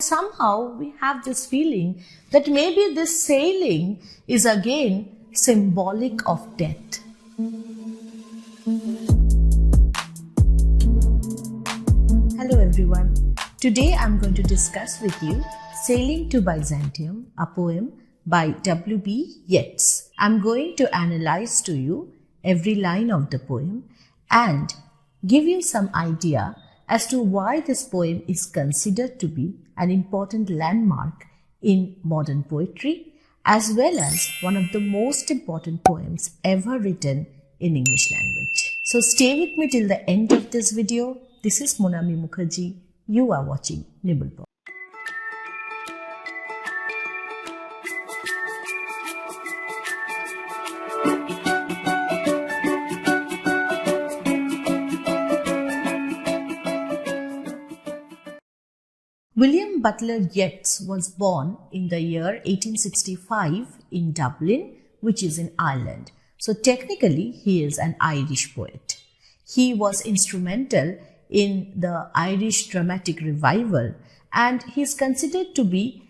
Somehow we have this feeling that maybe this sailing is again symbolic of death. Hello everyone. Today I'm going to discuss with you Sailing to Byzantium, a poem by W.B. Yeats. I'm going to analyze to you every line of the poem and give you some idea as to why this poem is considered to be an important landmark in modern poetry, as well as one of the most important poems ever written in English language. So stay with me till the end of this video. This is Monami Mukherjee. You are watching Nibblebop. William Butler Yeats was born in the year 1865 in Dublin, which is in Ireland. So technically, he is an Irish poet. He was instrumental in the Irish dramatic revival, and he is considered to be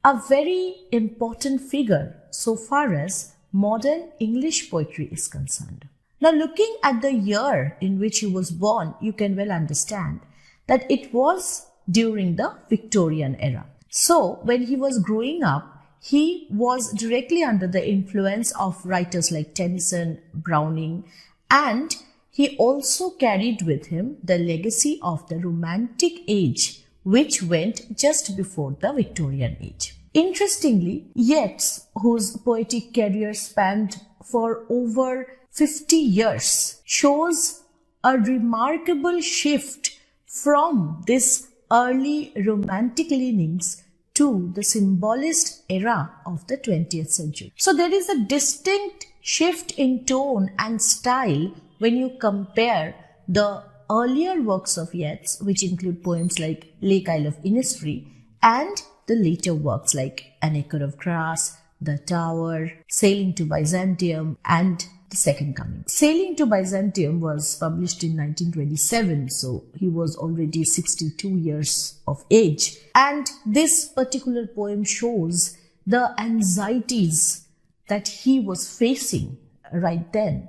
a very important figure so far as modern English poetry is concerned. Now, looking at the year in which he was born, you can well understand that it was during the Victorian era. So, when he was growing up, he was directly under the influence of writers like Tennyson, Browning, and he also carried with him the legacy of the Romantic age, which went just before the Victorian age. Interestingly, Yeats, whose poetic career spanned for over 50 years, shows a remarkable shift from this early romantic leanings to the symbolist era of the 20th century. So there is a distinct shift in tone and style when you compare the earlier works of Yeats, which include poems like Lake Isle of Innisfree, and the later works like An Acre of Grass, The Tower, Sailing to Byzantium, and The Second Coming. Sailing to Byzantium was published in 1927, so he was already 62 years of age. And this particular poem shows the anxieties that he was facing right then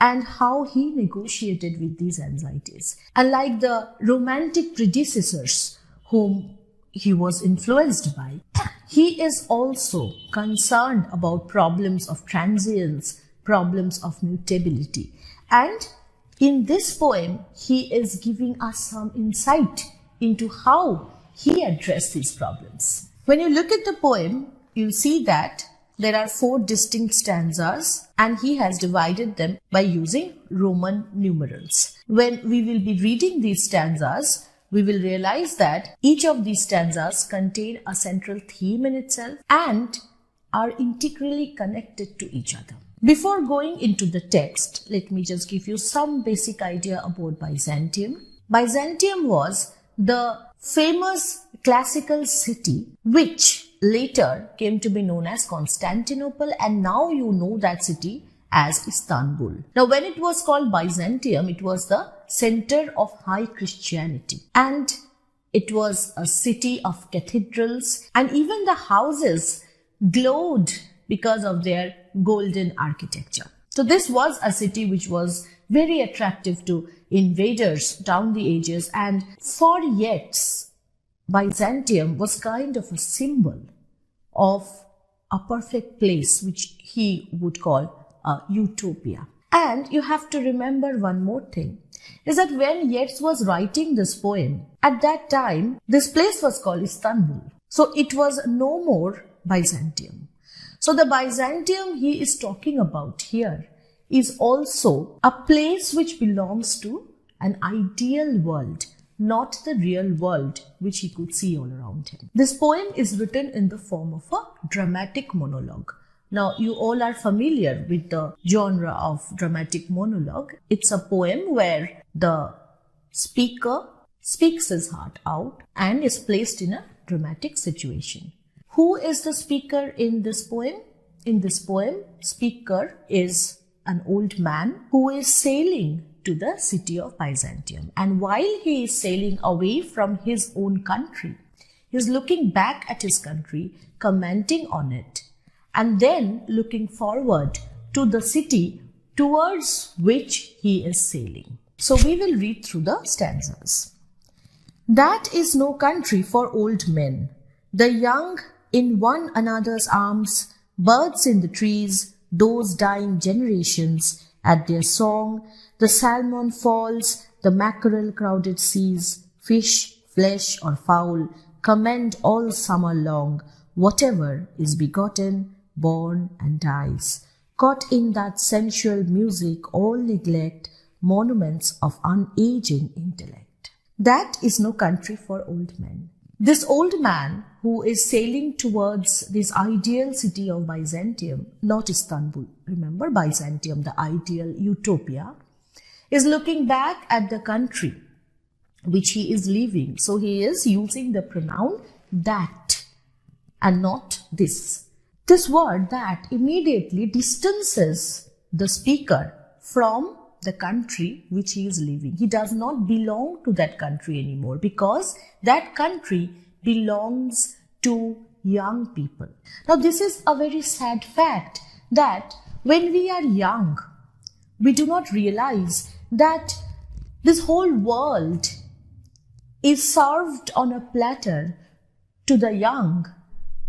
and how he negotiated with these anxieties. Unlike the romantic predecessors whom he was influenced by, he is also concerned about problems of transience, problems of mutability. And in this poem, he is giving us some insight into how he addressed these problems. When you look at the poem, you'll see that there are 4 distinct stanzas and he has divided them by using Roman numerals. When we will be reading these stanzas, we will realize that each of these stanzas contain a central theme in itself and are integrally connected to each other. Before going into the text, let me just give you some basic idea about Byzantium. Byzantium was the famous classical city which later came to be known as Constantinople, and now you know that city as Istanbul. Now, when it was called Byzantium, it was the center of high Christianity, and it was a city of cathedrals, and even the houses glowed because of their golden architecture. So this was a city which was very attractive to invaders down the ages, and for Yeats, Byzantium was kind of a symbol of a perfect place which he would call a utopia. And you have to remember one more thing, is that when Yeats was writing this poem, at that time, this place was called Istanbul. So it was no more Byzantium. So the Byzantium he is talking about here is also a place which belongs to an ideal world, not the real world which he could see all around him. This poem is written in the form of a dramatic monologue. Now, you all are familiar with the genre of dramatic monologue. It's a poem where the speaker speaks his heart out and is placed in a dramatic situation. Who is the speaker in this poem? In this poem, speaker is an old man who is sailing to the city of Byzantium. And while he is sailing away from his own country, He's looking back at his country, commenting on it, and then looking forward to the city towards which he is sailing. So we will read through the stanzas. That is no country for old men, the young in one another's arms, birds in the trees, those dying generations, at their song, the salmon falls, the mackerel crowded seas, fish, flesh or fowl, commend all summer long, whatever is begotten, born and dies. Caught in that sensual music, all neglect, monuments of unaging intellect. That is no country for old men. This old man who is sailing towards this ideal city of Byzantium, not Istanbul, remember Byzantium, the ideal utopia, is looking back at the country which he is leaving. So he is using the pronoun that and not this. This word that immediately distances the speaker from the country which he is leaving. He does not belong to that country anymore because that country belongs to young people. Now this is a very sad fact that when we are young, we do not realize that this whole world is served on a platter to the young,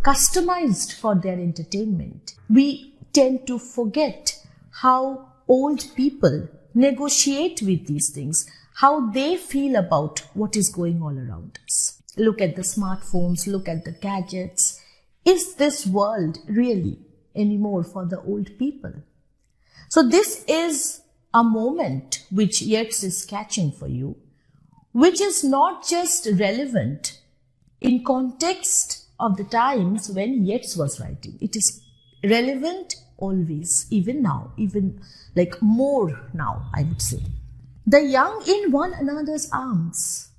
customized for their entertainment. We tend to forget how old people negotiate with these things, how they feel about what is going all around us. Look at the smartphones, look at the gadgets. Is this world really anymore for the old people? So this is a moment which Yeats is catching for you, which is not just relevant in context of the times when Yeats was writing. It is relevant always, even now, even like more now, I would say. The young in one another's arms.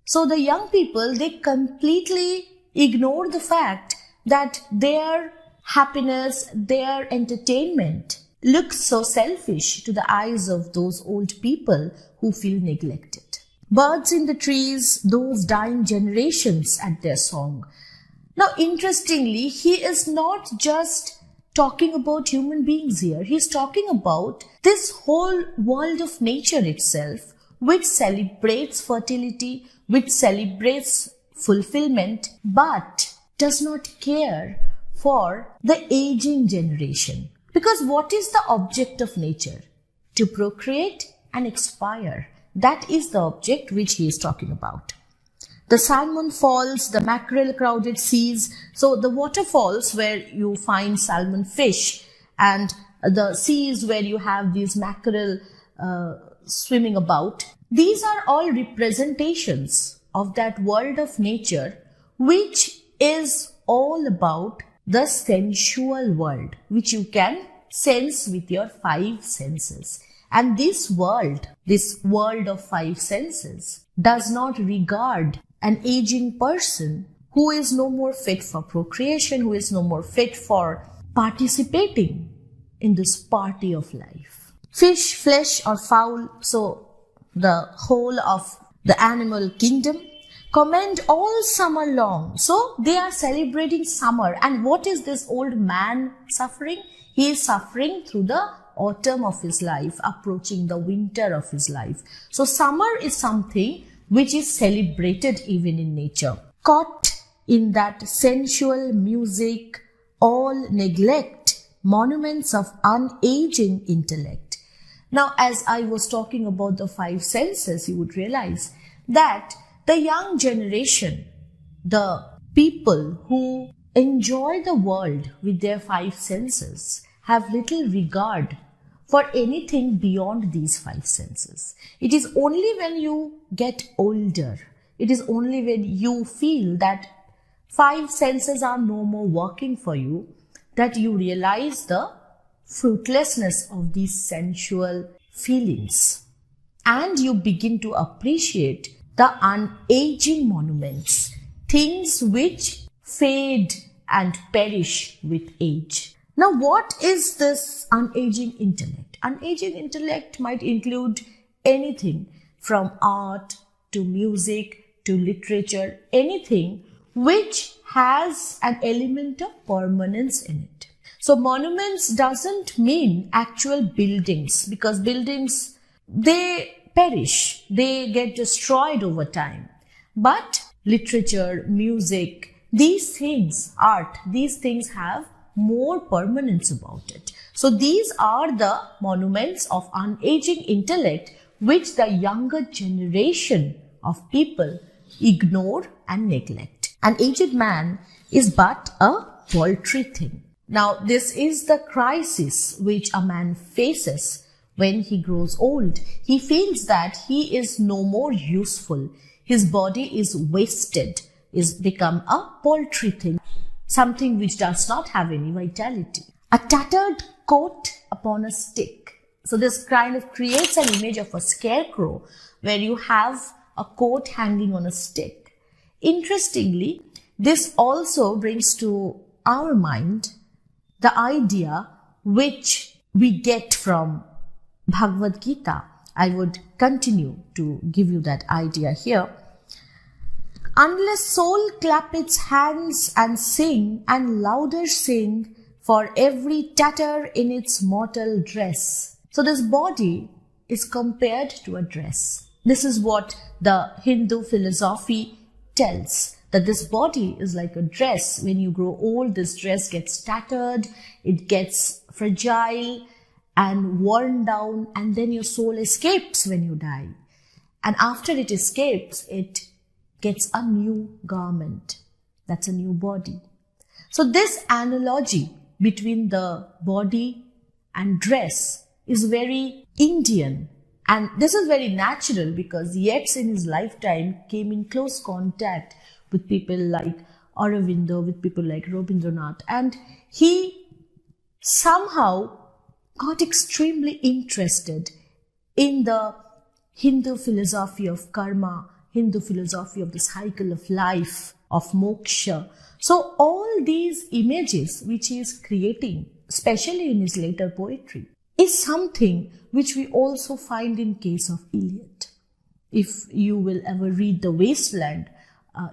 So the young people, they completely ignore the fact that their happiness, their entertainment looks so selfish to the eyes of those old people who feel neglected. Birds in the trees, those dying generations at their song. Now, interestingly, he is not just talking about human beings here. He's talking about this whole world of nature itself, which celebrates fertility, which celebrates fulfillment, but does not care for the aging generation. Because what is the object of nature? To procreate and expire. That is the object which he is talking about. The salmon falls, the mackerel crowded seas. So the waterfalls where you find salmon fish and the seas where you have these mackerel swimming about. These are all representations of that world of nature which is all about the sensual world, which you can sense with your five senses. And this world of five senses, does not regard an aging person who is no more fit for procreation, who is no more fit for participating in this party of life. Fish, flesh or fowl, so the whole of the animal kingdom, commend all summer long. So they are celebrating summer. And what is this old man suffering? He is suffering through the autumn of his life, approaching the winter of his life. So summer is something which is celebrated even in nature. Caught in that sensual music, all neglect, monuments of unaging intellect. Now, as I was talking about the five senses, you would realize that the young generation, the people who enjoy the world with their five senses, have little regard for anything beyond these five senses. It is only when you get older, it is only when you feel that five senses are no more working for you, that you realize the fruitlessness of these sensual feelings. And you begin to appreciate the unaging monuments, things which fade and perish with age. Now, what is this unaging intellect? Unaging intellect might include anything from art to music to literature, anything which has an element of permanence in it. So monuments doesn't mean actual buildings, because buildings, they perish, they get destroyed over time. But literature, music, these things, art, these things have more permanence about it. So these are the monuments of unaging intellect which the younger generation of people ignore and neglect. An aged man is but a paltry thing. Now, this is the crisis which a man faces when he grows old. He feels that he is no more useful. His body is wasted, is become a paltry thing, something which does not have any vitality. A tattered coat upon a stick. So this kind of creates an image of a scarecrow where you have a coat hanging on a stick. Interestingly, this also brings to our mind the idea which we get from Bhagavad Gita. I would continue to give you that idea here. Unless soul clap its hands and sing, and louder sing, for every tatter in its mortal dress. So this body is compared to a dress. This is what the Hindu philosophy tells, that this body is like a dress. When you grow old, this dress gets tattered, it gets fragile and worn down, and then your soul escapes when you die. And after it escapes, it gets a new garment. That's a new body. So this analogy between the body and dress is very Indian. And this is very natural because Yeats in his lifetime came in close contact with people like Aurobindo, with people like Rabindranath. And he somehow got extremely interested in the Hindu philosophy of karma, Hindu philosophy of the cycle of life, of moksha. So all these images which he is creating, especially in his later poetry, is something which we also find in case of Eliot. If you will ever read The Wasteland,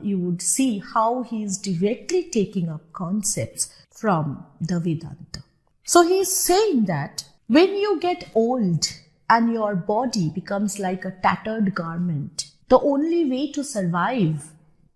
you would see how he is directly taking up concepts from the Vedanta. So he is saying that when you get old and your body becomes like a tattered garment, the only way to survive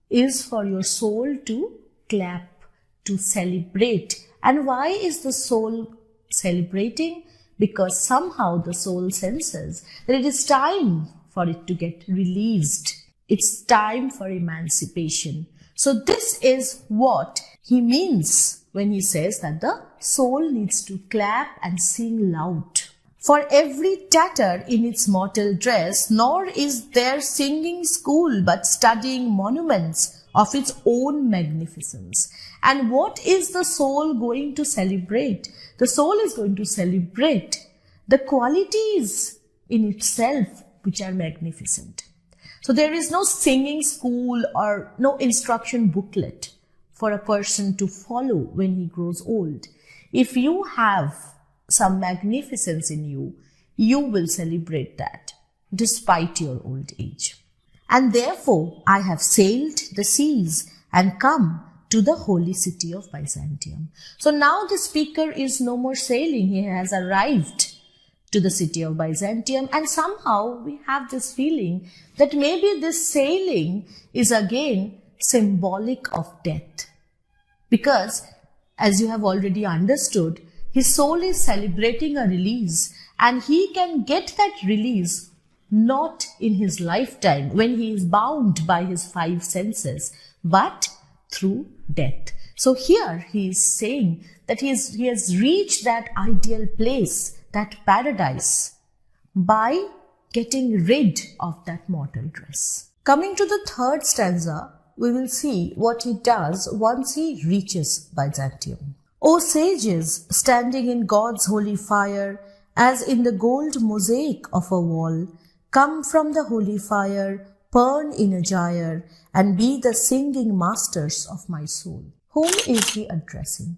is for your soul to clap, to celebrate. And why is the soul celebrating? Because somehow the soul senses that it is time for it to get released. It's time for emancipation. So this is what he means when he says that the soul needs to clap and sing loud. For every tatter in its mortal dress, nor is there singing school, but studying monuments of its own magnificence. And what is the soul going to celebrate? The soul is going to celebrate the qualities in itself which are magnificent. So there is no singing school or no instruction booklet for a person to follow when he grows old. If you have some magnificence in you, you will celebrate that despite your old age. And therefore, I have sailed the seas and come to the holy city of Byzantium. So now the speaker is no more sailing. He has arrived to the city of Byzantium, and somehow we have this feeling that maybe this sailing is again symbolic of death. Because, as you have already understood, his soul is celebrating a release, and he can get that release not in his lifetime when he is bound by his five senses, but through death. So here he is saying that he has reached that ideal place, that paradise, by getting rid of that mortal dress. Coming to the third stanza, we will see what he does once he reaches Byzantium. O sages, standing in God's holy fire, as in the gold mosaic of a wall, come from the holy fire, burn in a gyre, and be the singing masters of my soul. Whom is he addressing?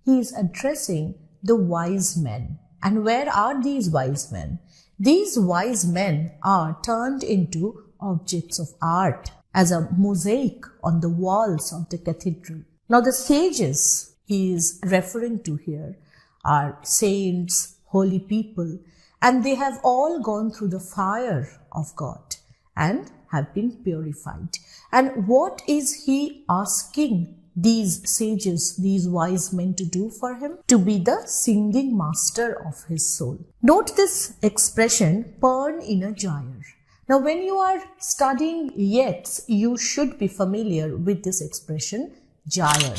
He is addressing the wise men. And where are these wise men? These wise men are turned into objects of art. as a mosaic on the walls of the cathedral. Now the sages he is referring to here are saints, holy people, and they have all gone through the fire of God and have been purified. And what is he asking these sages, these wise men to do for him? To be the singing master of his soul. Note this expression, Pern in a gyre. Now when you are studying Yeats, you should be familiar with this expression, gyre.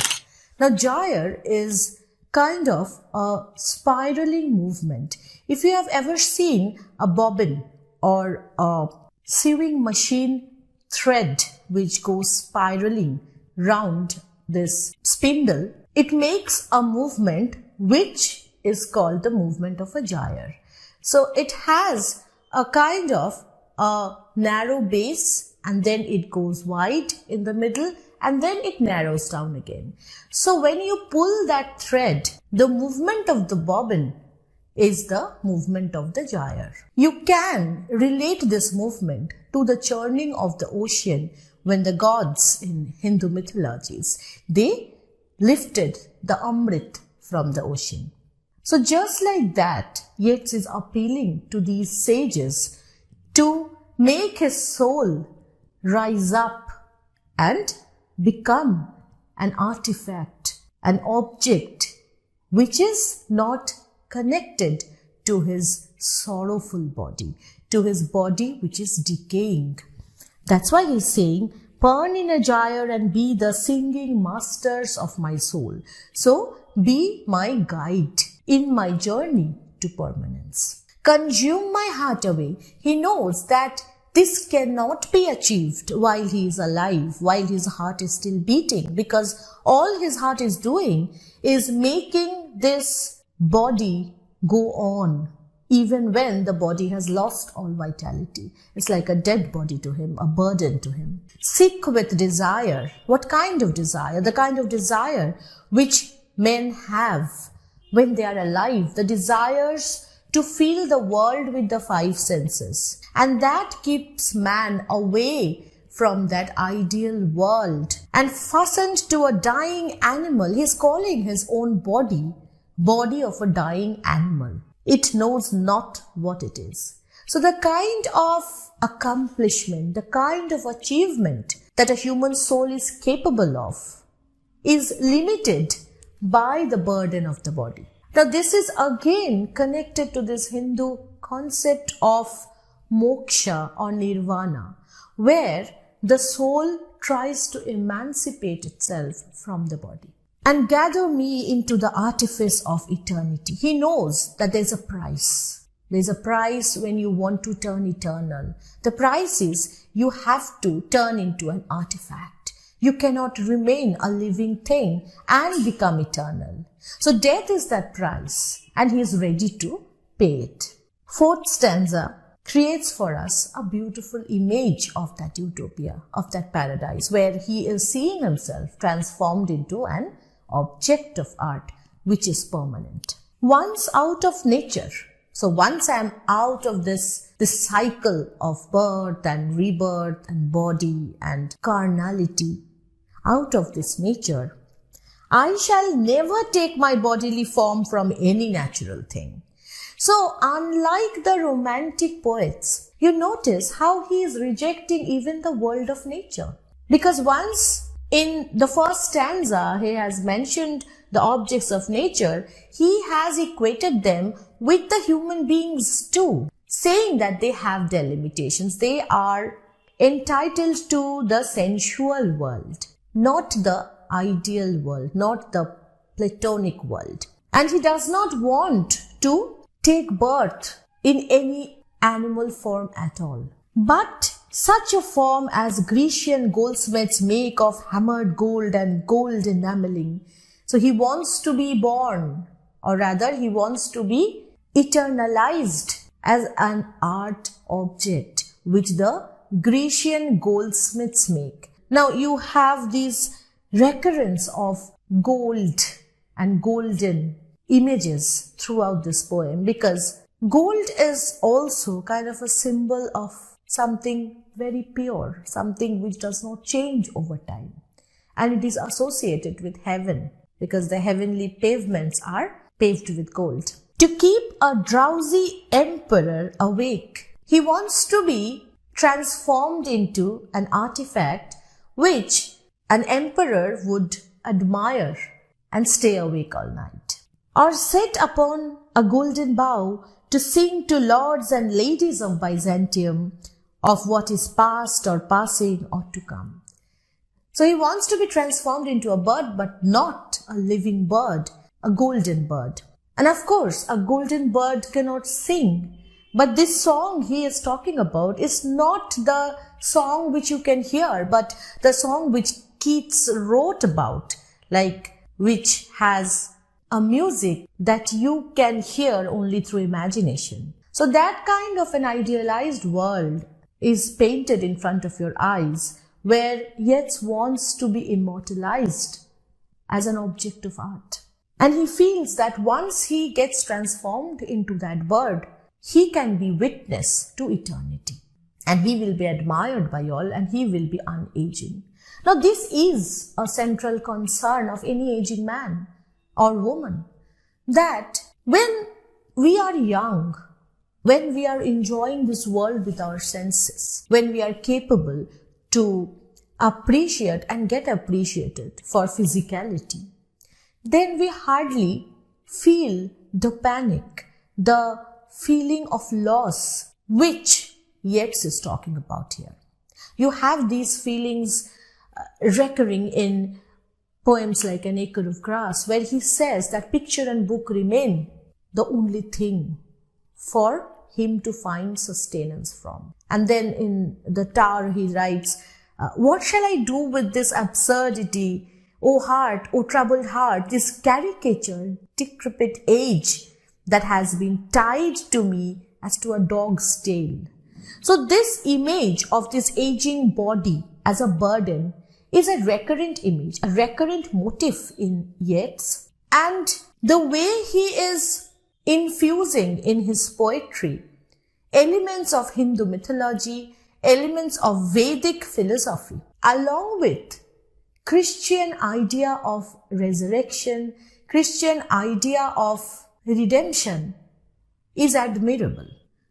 Now gyre is kind of a spiraling movement. If you have ever seen a bobbin or a sewing machine thread which goes spiraling round this spindle, it makes a movement which is called the movement of a gyre. So it has a kind of a narrow base and then it goes wide in the middle and then it narrows down again. So when you pull that thread, the movement of the bobbin is the movement of the gyre. You can relate this movement to the churning of the ocean when the gods in Hindu mythologies, they lifted the Amrit from the ocean. So just like that, Yeats is appealing to these sages to make his soul rise up and become an artifact, an object which is not connected to his sorrowful body, to his body which is decaying. That's why he's saying, Pern in a gyre and be the singing masters of my soul. So be my guide in my journey to permanence. Consume my heart away. He knows that this cannot be achieved while he is alive, while his heart is still beating, because all his heart is doing is making this body go on, even when the body has lost all vitality. It's like a dead body to him, a burden to him. Sick with desire. What kind of desire? The kind of desire which men have when they are alive. The desires to feel the world with the five senses. And that keeps man away from that ideal world and fastened to a dying animal. He is calling his own body of a dying animal. It knows not what it is. So the kind of accomplishment, the kind of achievement that a human soul is capable of is limited by the burden of the body. Now this is again connected to this Hindu concept of moksha or nirvana, where the soul tries to emancipate itself from the body and gather me into the artifice of eternity. He knows that there's a price. There's a price when you want to turn eternal. The price is you have to turn into an artifact. You cannot remain a living thing and become eternal. So death is that price, and he is ready to pay it. Fourth stanza creates for us a beautiful image of that utopia, of that paradise, where he is seeing himself transformed into an object of art, which is permanent. Once out of nature, so once I am out of this cycle of birth and rebirth and body and carnality, out of this nature, I shall never take my bodily form from any natural thing. So unlike the romantic poets, you notice how he is rejecting even the world of nature. Because once in the first stanza, he has mentioned the objects of nature, he has equated them with the human beings too, saying that they have their limitations. They are entitled to the sensual world, not the ideal world, not the Platonic world. And he does not want to take birth in any animal form at all, but such a form as Grecian goldsmiths make of hammered gold and gold enameling. So he wants to be born, or rather he wants to be eternalized as an art object which the Grecian goldsmiths make. Now you have these recurrence of gold and golden images throughout this poem, because gold is also kind of a symbol of something very pure, something which does not change over time. And it is associated with heaven because the heavenly pavements are paved with gold. To keep a drowsy emperor awake, he wants to be transformed into an artifact which an emperor would admire and stay awake all night. Or set upon a golden bough to sing to lords and ladies of Byzantium of what is past or passing or to come. So he wants to be transformed into a bird, but not a living bird, a golden bird. And of course, a golden bird cannot sing. But this song he is talking about is not the song which you can hear, but the song which Keats wrote about, like which has a music that you can hear only through imagination. So that kind of an idealized world is painted in front of your eyes, where Yeats wants to be immortalized as an object of art. And he feels that once he gets transformed into that bird, he can be witness to eternity. And he will be admired by all and he will be unaging. Now this is a central concern of any aging man or woman, that when we are young, when we are enjoying this world with our senses, when we are capable to appreciate and get appreciated for physicality, then we hardly feel the panic, the feeling of loss, which Yeats is talking about here. You have these feelings recurring in poems like An Acre of Grass, where he says that picture and book remain the only thing for him to find sustenance from. And then in The Tower he writes, what shall I do with this absurdity, O heart, O troubled heart, this caricatured, decrepit age that has been tied to me as to a dog's tail. So this image of this aging body as a burden is a recurrent image, a recurrent motif in Yeats. And the way he is infusing in his poetry elements of Hindu mythology, elements of Vedic philosophy, along with Christian idea of resurrection, Christian idea of redemption, is admirable.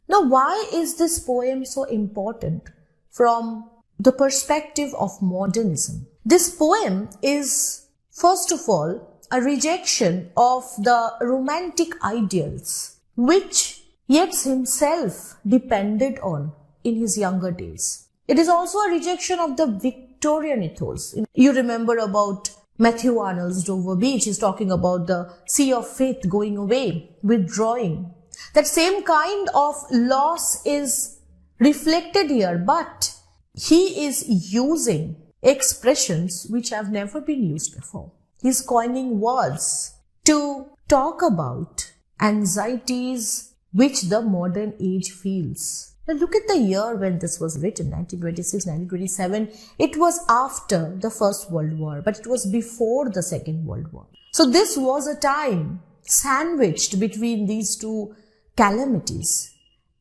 Now, why is this poem so important from the perspective of modernism? This poem is, first of all, a rejection of the romantic ideals which Yeats himself depended on in his younger days. It is also a rejection of the Victorian ethos. You remember about Matthew Arnold's Dover Beach. He's talking about the sea of faith going away, withdrawing. That same kind of loss is reflected here, but he is using expressions which have never been used before. He's coining words to talk about anxieties which the modern age feels. Now look at the year when this was written, 1926, 1927. It was after the First World War, but it was before the Second World War. So this was a time sandwiched between these two calamities.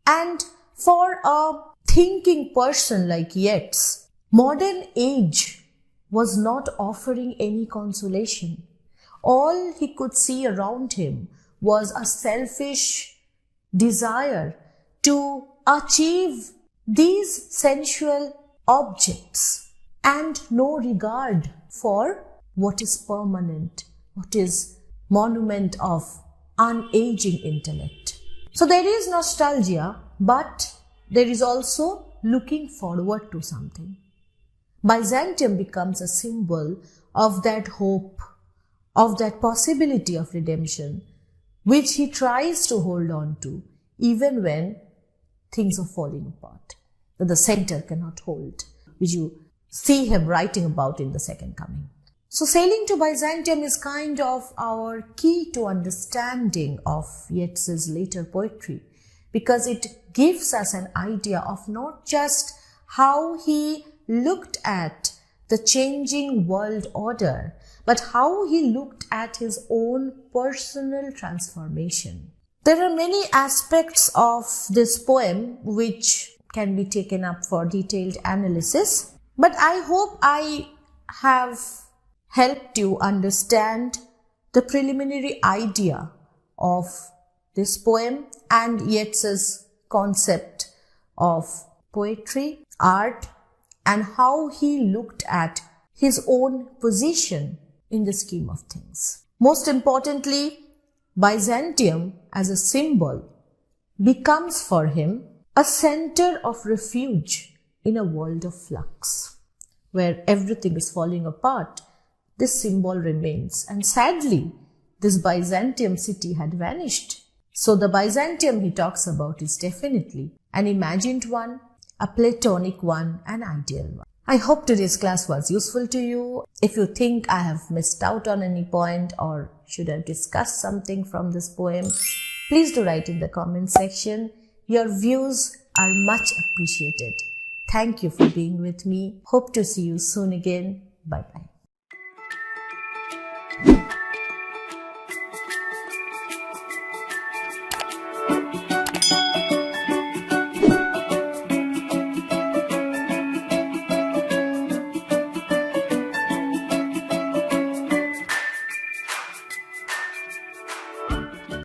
And for a thinking person like Yeats, modern age was not offering any consolation. All he could see around him was a selfish desire to achieve these sensual objects and no regard for what is permanent, what is monument of unaging intellect. So there is nostalgia, but there is also looking forward to something. Byzantium becomes a symbol of that hope, of that possibility of redemption, which he tries to hold on to, even when things are falling apart, that the center cannot hold, which you see him writing about in The Second Coming. So sailing to Byzantium is kind of our key to understanding of Yeats's later poetry, because it gives us an idea of not just how he looked at the changing world order, but how he looked at his own personal transformation. There are many aspects of this poem which can be taken up for detailed analysis. But I hope I have helped you understand the preliminary idea of this poem and Yeats's concept of poetry, art, and how he looked at his own position in the scheme of things. Most importantly, Byzantium as a symbol becomes for him a center of refuge in a world of flux, where everything is falling apart. This symbol remains, and sadly, this Byzantium city had vanished. So the Byzantium he talks about is definitely an imagined one, a platonic one, an ideal one. I hope today's class was useful to you. If you think I have missed out on any point or should have discussed something from this poem, please do write in the comment section. Your views are much appreciated. Thank you for being with me. Hope to see you soon again. Bye-bye.